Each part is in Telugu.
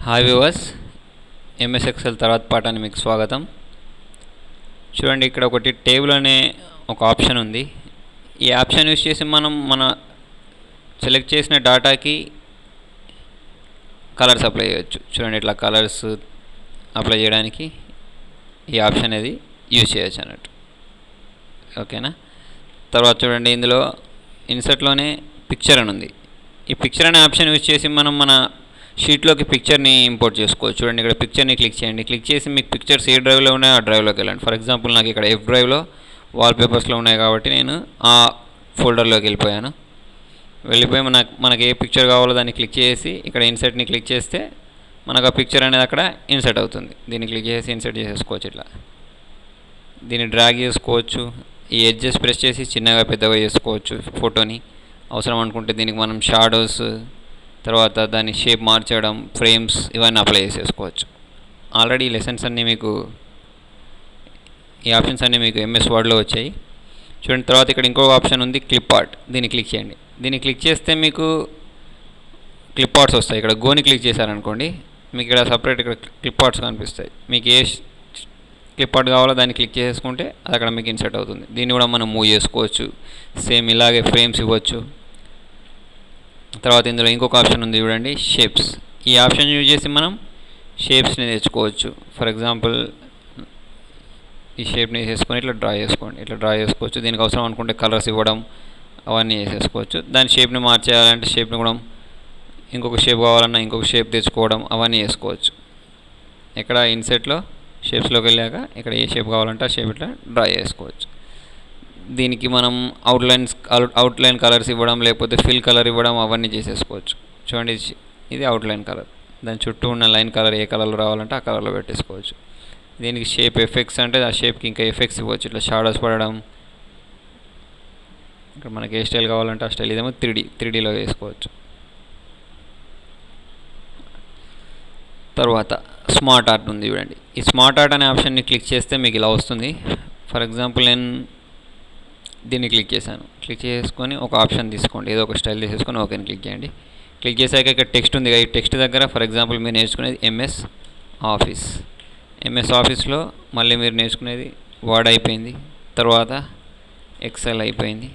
హాయ్ వ్యూవర్స్, ఎంఎస్ ఎక్సెల్ తర్వాత పాఠానికి మీకు స్వాగతం. చూడండి, ఇక్కడ ఒకటి టేబుల్ అనే ఒక ఆప్షన్ ఉంది. ఈ ఆప్షన్ యూస్ చేసి మనం మన సెలెక్ట్ చేసిన డాటాకి కలర్స్ అప్లై చేయొచ్చు. చూడండి, ఇట్లా కలర్స్ అప్లై చేయడానికి ఈ ఆప్షన్ అనేది యూజ్ చేయొచ్చు అన్నట్టు. ఓకేనా. తర్వాత చూడండి, ఇందులో ఇన్సర్ట్లోనే పిక్చర్ అని ఉంది. ఈ పిక్చర్ అనే ఆప్షన్ యూజ్ చేసి మనం మన షీట్లోకి పిక్చర్ని ఇంపోర్ట్ చేసుకోవచ్చు. చూడండి, ఇక్కడ పిక్చర్ని క్లిక్ చేయండి. క్లిక్ చేసి మీకు పిక్చర్స్ ఏ డ్రైవ్లో ఉన్నాయో ఆ డ్రైవ్లోకి వెళ్ళండి. ఫర్ ఎగ్జాంపుల్ నాకు ఇక్కడ ఎఫ్ డ్రైవ్లో వాల్పేపర్స్లో ఉన్నాయి కాబట్టి నేను ఆ ఫోల్డర్లోకి వెళ్ళిపోయి మనకి ఏ పిక్చర్ కావాలో దాన్ని క్లిక్ చేసి ఇక్కడ ఇన్సర్ట్ని క్లిక్ చేస్తే మనకు ఆ పిక్చర్ అనేది అక్కడ ఇన్సర్ట్ అవుతుంది. దీన్ని క్లిక్ చేసి ఇన్సర్ట్ చేసేసుకోవచ్చు. ఇట్లా దీన్ని డ్రాగ్ చేసుకోవచ్చు. ఈ ఎడ్జెస్ ప్రెస్ చేసి చిన్నగా పెద్దగా చేసుకోవచ్చు ఫోటోని. అవసరం అనుకుంటే దీనికి మనం షాడోస్, తర్వాత దాని షేప్ మార్చడం, ఫ్రేమ్స్ ఇవన్నీ అప్లై చేసేసుకోవచ్చు. ఆల్రెడీ ఈ లెసన్స్ అన్నీ మీకు, ఈ ఆప్షన్స్ అన్నీ మీకు ఎంఎస్ వర్డ్లో వచ్చాయి. చూడండి, తర్వాత ఇక్కడ ఇంకో ఆప్షన్ ఉంది, క్లిప్ ఆర్ట్. దీన్ని క్లిక్ చేయండి. దీన్ని క్లిక్ చేస్తే మీకు క్లిప్ ఆర్ట్స్ వస్తాయి. ఇక్కడ గోని క్లిక్ చేశారనుకోండి, మీకు ఇక్కడ సపరేట్ ఇక్కడ క్లిప్ ఆర్ట్స్ కనిపిస్తాయి. మీకు ఏ క్లిప్ ఆర్ట్ కావాలో దాన్ని క్లిక్ చేసుకుంటే అది అక్కడ మీకు ఇన్సర్ట్ అవుతుంది. దీన్ని కూడా మనం మూవ్ చేసుకోవచ్చు. సేమ్ ఇలాగే ఫ్రేమ్స్ ఇవ్వచ్చు. తర్వాత ఇందులో ఇంకొక ఆప్షన్ ఉంది చూడండి, షేప్స్. ఈ ఆప్షన్ యూజ్ చేసి మనం షేప్స్ని తెచ్చుకోవచ్చు. ఫర్ ఎగ్జాంపుల్ ఈ షేప్ని వేసేసుకొని ఇట్లా డ్రా చేసుకోండి. ఇట్లా డ్రా చేసుకోవచ్చు. దీనికి అవసరం అనుకుంటే కలర్స్ ఇవ్వడం అవన్నీ చేసేసుకోవచ్చు. దాని షేప్ని మార్చేయాలంటే షేప్ని కూడా ఇంకొక షేప్ కావాలన్నా ఇంకొక షేప్ తెచ్చుకోవడం అవన్నీ చేసుకోవచ్చు. ఇక్కడ ఇన్సెట్లో షేప్స్లోకి వెళ్ళాక ఇక్కడ ఏ షేప్ కావాలంటే ఆ షేప్ ఇట్లా డ్రా చేసుకోవచ్చు. దీనికి మనం అవుట్లైన్ కలర్స్ ఇవ్వడం, లేకపోతే ఫిల్ కలర్ ఇవ్వడం అవన్నీ చేసేసుకోవచ్చు. చూడండి, ఇది అవుట్లైన్ కలర్. దాని చుట్టూ ఉన్న లైన్ కలర్ ఏ కలర్లో రావాలంటే ఆ కలర్లో పెట్టేసుకోవచ్చు. దీనికి షేప్ ఎఫెక్ట్స్ అంటే ఆ షేప్కి ఇంకా ఎఫెక్ట్స్ ఇవ్వచ్చు. ఇట్లా షాడోస్ పడడం, ఇక్కడ మనకి ఏ స్టైల్ కావాలంటే ఆ స్టైల్. ఇదేమో త్రీడీలో వేసుకోవచ్చు. తర్వాత స్మార్ట్ ఆర్ట్ ఉంది చూడండి. ఈ స్మార్ట్ ఆర్ట్ అనే ఆప్షన్ని క్లిక్ చేస్తే మీకు ఇలా వస్తుంది. ఫర్ ఎగ్జాంపుల్ నేను దీన్ని క్లిక్ చేశాను. క్లిక్ చేసుకొని ఒక ఆప్షన్ తీసుకోండి, ఏదో ఒక స్టైల్ తీసేసుకొని ఓకేని క్లిక్ చేయండి. క్లిక్ చేశాక ఇక్కడ టెక్స్ట్ ఉంది. ఈ టెక్స్ట్ దగ్గర ఫర్ ఎగ్జాంపుల్ మీరు నేర్చుకునేది ఎంఎస్ ఆఫీస్. ఎంఎస్ ఆఫీస్లో మళ్ళీ మీరు నేర్చుకునేది వర్డ్ అయిపోయింది, తర్వాత ఎక్సెల్ అయిపోయింది,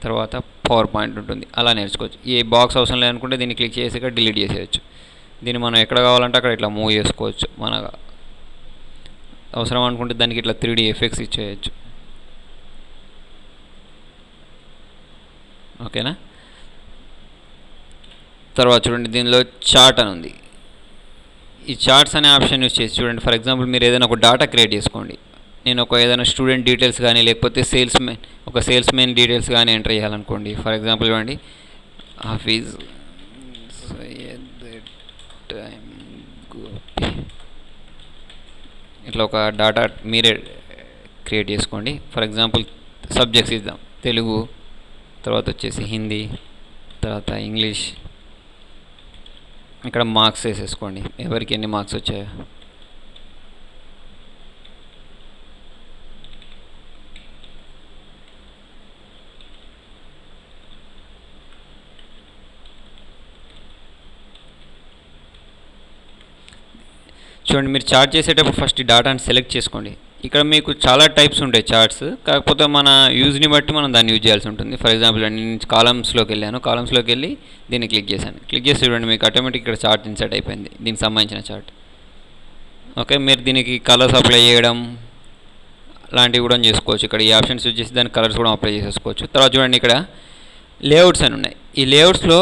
తర్వాత పవర్ పాయింట్ ఉంటుంది. అలా నేర్చుకోవచ్చు. ఈ బాక్స్ అవసరం లేదనుకుంటే దీన్ని క్లిక్ చేసాక డిలీట్ చేసేయచ్చు. దీన్ని మనం ఎక్కడ కావాలంటే అక్కడ ఇట్లా మూవ్ చేసుకోవచ్చు. మనకు అవసరం అనుకుంటే దానికి ఇట్లా 3D ఎఫెక్ట్స్ ఇచ్చేయచ్చు. ఓకేనా. తర్వాత చూడండి, దీనిలో చార్ట్ అని ఉంది. ఈ చార్ట్స్ అనే ఆప్షన్ యూజ్ చేసి చూడండి, ఫర్ ఎగ్జాంపుల్ మీరు ఏదైనా ఒక డేటా క్రియేట్ చేసుకోండి. నేను ఏదైనా స్టూడెంట్ డీటెయిల్స్ కానీ లేకపోతే సేల్స్ మెన్ డీటెయిల్స్ కానీ ఎంటర్ చేయాలనుకోండి. ఫర్ ఎగ్జాంపుల్ ఇవ్వండి, హాఫీజ్ ఇట్లా ఒక డేటా మీరే క్రియేట్ చేసుకోండి. ఫర్ ఎగ్జాంపుల్ సబ్జెక్ట్స్ ఇద్దాం, తెలుగు, తర్వాత వచ్చేసి హిందీ, తర్వాత ఇంగ్లీష్. ఇక్కడ మార్క్స్ వేసేసుకోండి, ఎవరికి ఎన్ని మార్క్స్ వచ్చాయో. చూడండి, మీరు చార్ట్ చేసేటప్పుడు ఫస్ట్ ఈ డాటాని సెలెక్ట్ చేసుకోండి. ఇక్కడ మీకు చాలా టైప్స్ ఉంటాయి చార్ట్స్, కాకపోతే మన యూజ్ని బట్టి మనం దాన్ని యూజ్ చేయాల్సి ఉంటుంది. ఫర్ ఎగ్జాంపుల్ నేను కాలమ్స్లోకి వెళ్ళాను. కాలమ్స్లోకి వెళ్ళి దీన్ని క్లిక్ చేశాను. క్లిక్ చేసి చూడండి, మీకు ఆటోమేటిక్ ఇక్కడ చార్ట్ ఇన్సర్ట్ అయిపోయింది, దీనికి సంబంధించిన చార్ట్. ఓకే, మీరు దీనికి కలర్స్ అప్లై చేయడం లాంటివి కూడా చేసుకోవచ్చు. ఇక్కడ ఈ ఆప్షన్స్ యూజ్ చేసి దానికి కలర్స్ కూడా అప్లై చేసేసుకోవచ్చు. తర్వాత చూడండి, ఇక్కడ లేఅవుట్స్ అని ఉన్నాయి. ఈ లేఅవుట్స్లో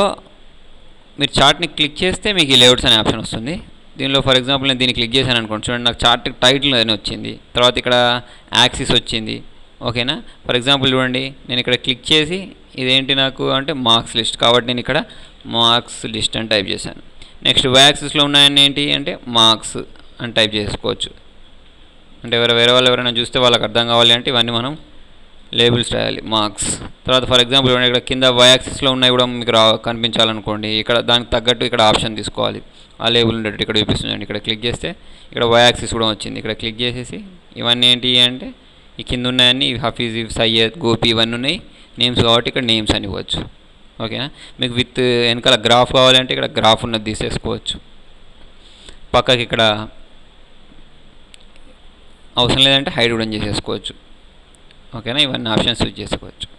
మీరు చార్ట్ని క్లిక్ చేస్తే మీకు ఈ లేఅవుట్స్ అనే ఆప్షన్ వస్తుంది. దీనిలో ఫర్ ఎగ్జాంపుల్ నేను దీన్ని క్లిక్ చేశాను అనుకోండి. చూడండి, నాకు చార్ట్ టైటిల్ అని వచ్చింది, తర్వాత ఇక్కడ యాక్సిస్ వచ్చింది. ఓకేనా. ఫర్ ఎగ్జాంపుల్ చూడండి, నేను ఇక్కడ క్లిక్ చేసి ఇదేంటి నాకు అంటే మార్క్స్ లిస్ట్, కాబట్టి నేను ఇక్కడ మార్క్స్ లిస్ట్ అని టైప్ చేశాను. నెక్స్ట్ వై యాక్సిస్లో ఉన్నాయని ఏంటి అంటే మార్క్స్ అని టైప్ చేసుకోవచ్చు. అంటే వేరే వాళ్ళు ఎవరైనా చూస్తే వాళ్ళకి అర్థం కావాలి అంటే ఇవన్నీ మనం లేబుల్స్ రాయాలి, మార్క్స్. తర్వాత ఫర్ ఎగ్జాంపుల్ ఇక్కడ కింద వై యాక్సిస్లో ఉన్నాయి కూడా మీకు కనిపించాలనుకోండి, ఇక్కడ దానికి తగ్గట్టు ఇక్కడ ఆప్షన్ తీసుకోవాలి. ఆ లేబుల్ ఉండేటట్టు ఇక్కడ చూపిస్తుంది. ఇక్కడ క్లిక్ చేస్తే ఇక్కడ వై యాక్సిస్ కూడా వచ్చింది. ఇక్కడ క్లిక్ చేసేసి ఇవన్నీ ఏంటి అంటే ఈ కింద ఉన్నాయని హఫీజ్, సయ్యద్, గోపి ఇవన్నీ ఉన్నాయి నేమ్స్, కాబట్టి ఇక్కడ నేమ్స్ అని ఇవ్వచ్చు. ఓకేనా. మీకు విత్ వెనకాల గ్రాఫ్ కావాలంటే ఇక్కడ గ్రాఫ్ ఉన్నది తీసేసుకోవచ్చు. పక్కకి ఇక్కడ అవసరం లేదంటే హైడ్ కూడా చేసేసుకోవచ్చు. ఓకేనా, ఇవన్నీ ఆప్షన్స్ యూజ్ చేసుకోవచ్చు.